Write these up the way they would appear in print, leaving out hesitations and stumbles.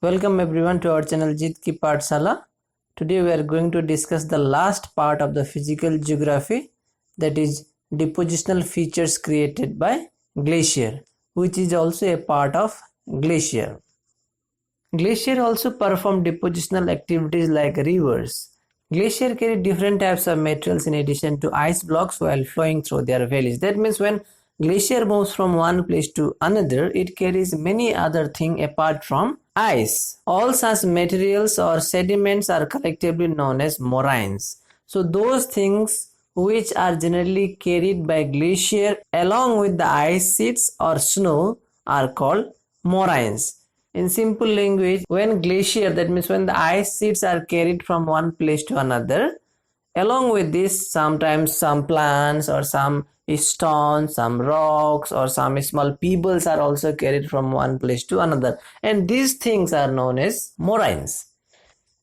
Welcome everyone to our channel Jeet Ki Pathshala. Today we are going to discuss the last part of the physical geography, that is depositional features created by glacier, which is also a part of glacier. Glacier also perform depositional activities like rivers. Glacier carry different types of materials in addition to ice blocks while flowing through their valleys. That means when glacier moves from one place to another, it carries many other things apart from ice. All such materials or sediments are collectively known as moraines. So those things which are generally carried by glacier along with the ice sheets or snow are called moraines. In simple language, when glacier, that means when the ice sheets are carried from one place to another, along with this sometimes some plants or some stones, some rocks or some small pebbles are also carried from one place to another, and these things are known as moraines.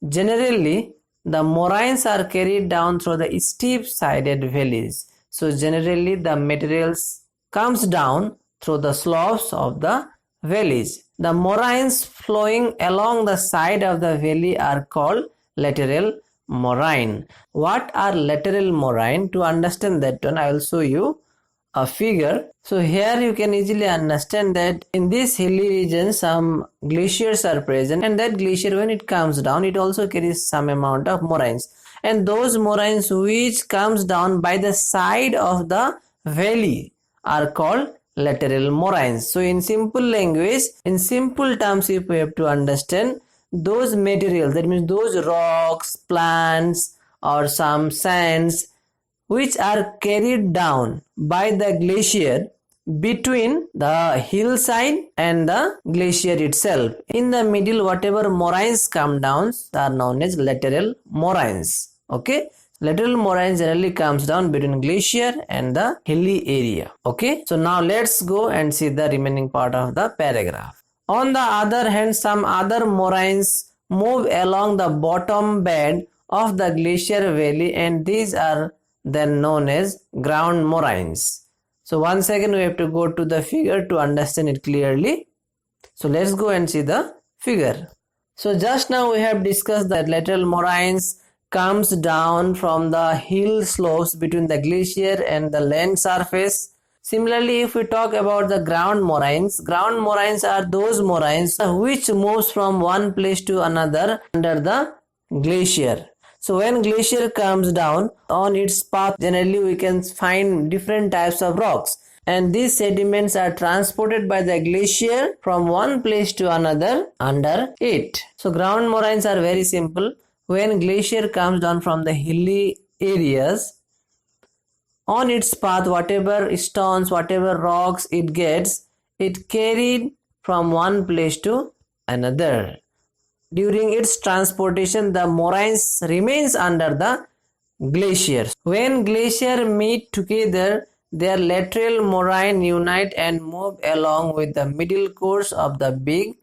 Generally, the moraines are carried down through the steep sided valleys. So generally the materials comes down through the slopes of the valleys. The moraines flowing along the side of the valley are called lateral moraine. What are lateral moraine? To understand that one, I will show you a figure. So here you can easily understand that in this hilly region some glaciers are present, and that glacier when it comes down it also carries some amount of moraines, and those moraines which comes down by the side of the valley are called lateral moraines. So in simple language, in simple terms, if we have to understand, those materials, that means those rocks, plants or some sands which are carried down by the glacier between the hillside and the glacier itself. In the middle, whatever moraines come down are known as lateral moraines. Okay. Lateral moraine generally comes down between glacier and the hilly area. Okay. So now let's go and see the remaining part of the paragraph. On the other hand, some other moraines move along the bottom bed of the glacier valley, and these are then known as ground moraines. So once again we have to go to the figure to understand it clearly. So let's go and see the figure. So just now we have discussed that lateral moraines comes down from the hill slopes between the glacier and the land surface. Similarly, if we talk about the ground moraines are those moraines which moves from one place to another under the glacier. So when glacier comes down on its path, generally we can find different types of rocks, and these sediments are transported by the glacier from one place to another under it. So ground moraines are very simple. When glacier comes down from the hilly areas, on its path whatever stones, whatever rocks it gets, it carried from one place to another. During its transportation, the moraines remains under the glacier. When glacier meet together, their lateral moraine unite and move along with the middle course of the big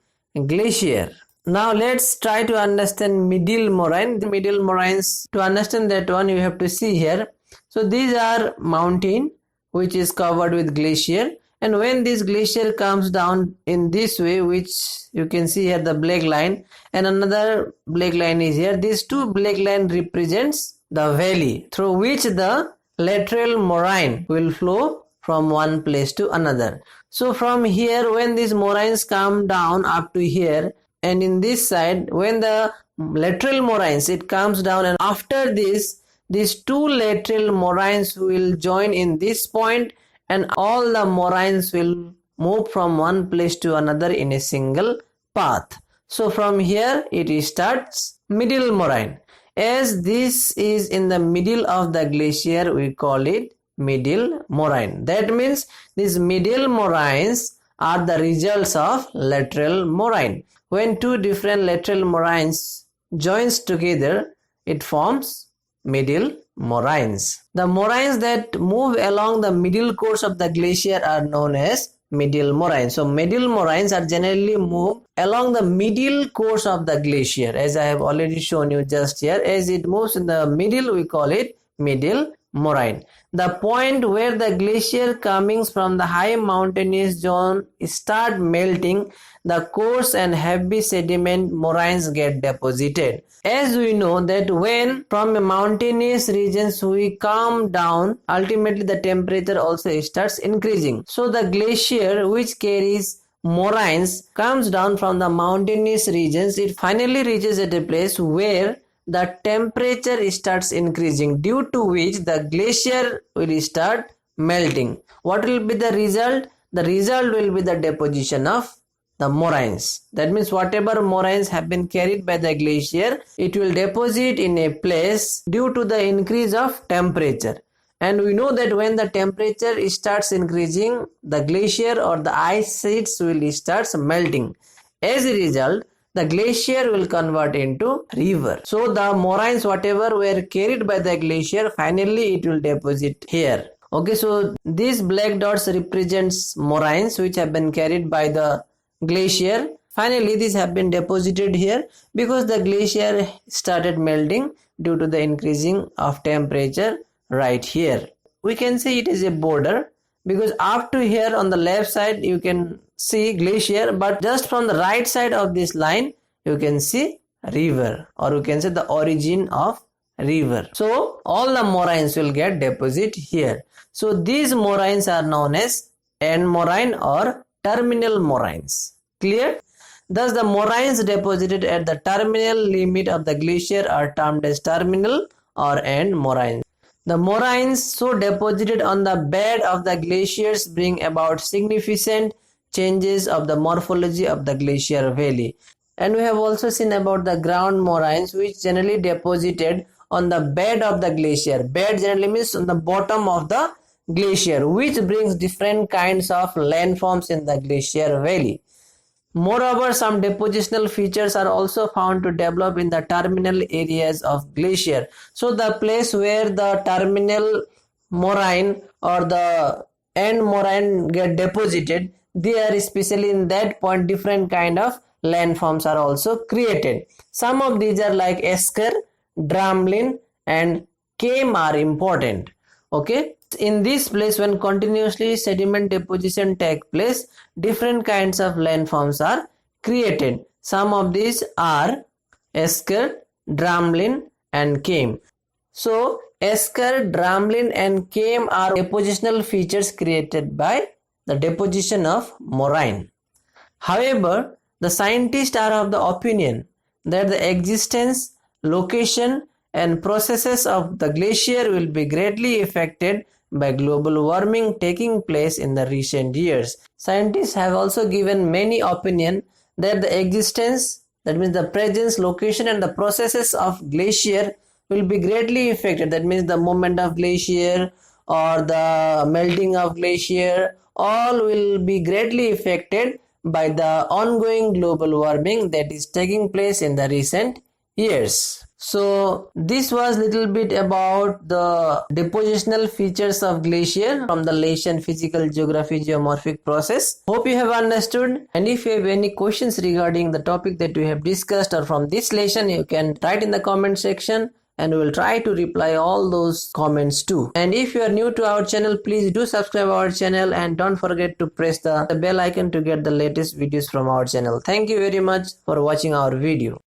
glacier. Now let's try to understand middle moraine. The middle moraines, to understand that one, you have to see here. So these are mountain which is covered with glacier, and when this glacier comes down in this way, which you can see here the black line and another black line is here, these two black line represents the valley through which the lateral moraine will flow from one place to another. So from here, when these moraines come down up to here, and in this side when the lateral moraines it comes down, and after this these two lateral moraines will join in this point, and all the moraines will move from one place to another in a single path. So from here it starts middle moraine. As this is in the middle of the glacier, we call it middle moraine. That means these middle moraines are the results of lateral moraine. When two different lateral moraines joins together, it forms middle moraines. The moraines that move along the middle course of the glacier are known as middle moraines. So middle moraines are generally move along the middle course of the glacier, as I have already shown you just here. As it moves in the middle, we call it middle moraine. The point where the glacier coming from the high mountainous zone start melting, the coarse and heavy sediment moraines get deposited. As we know that when from a mountainous regions we come down, ultimately the temperature also starts increasing. So the glacier which carries moraines comes down from the mountainous regions. It finally reaches at a place where the temperature starts increasing, due to which the glacier will start melting. What will be the result? The result will be the deposition of the moraines. That means whatever moraines have been carried by the glacier, it will deposit in a place due to the increase of temperature. And we know that when the temperature starts increasing, the glacier or the ice sheets will start melting. As a result, the glacier will convert into river. So the moraines whatever were carried by the glacier, finally it will deposit here. Okay, so these black dots represents moraines which have been carried by the glacier. Finally these have been deposited here because the glacier started melting due to the increasing of temperature right here. We can see it is a border because up to here on the left side you can see glacier, but just from the right side of this line you can see river, or you can say the origin of river. So all the moraines will get deposit here. So these moraines are known as end moraine or terminal moraines. Clear? Thus the moraines deposited at the terminal limit of the glacier are termed as terminal or end moraines. The moraines so deposited on the bed of the glaciers bring about significant changes of the morphology of the glacier valley. And we have also seen about the ground moraines which generally deposited on the bed of the glacier. Bed generally means on the bottom of the glacier, which brings different kinds of landforms in the glacier valley. Moreover, some depositional features are also found to develop in the terminal areas of glacier. So the place where the terminal moraine or the end moraine get deposited, there especially in that point different kind of landforms are also created. Some of these are like esker, drumlin and kame are important. Okay, in this place when continuously sediment deposition take place, different kinds of landforms are created. Some of these are esker, drumlin and kame. So esker, drumlin and kame are depositional features created by the deposition of moraine. However, the scientists are of the opinion that the existence, location and processes of the glacier will be greatly affected by global warming taking place in the recent years. Scientists have also given many opinion that the existence, that means the presence, location and the processes of glacier will be greatly affected. That means the movement of glacier or the melting of glacier, all will be greatly affected by the ongoing global warming that is taking place in the recent years. So this was little bit about the depositional features of glacier from the Laeian Physical Geography Geomorphic process. Hope you have understood, and if you have any questions regarding the topic that we have discussed or from this lesson, you can write in the comment section and we will try to reply all those comments too. And if you are new to our channel, please do subscribe our channel and don't forget to press the bell icon to get the latest videos from our channel. Thank you very much for watching our video.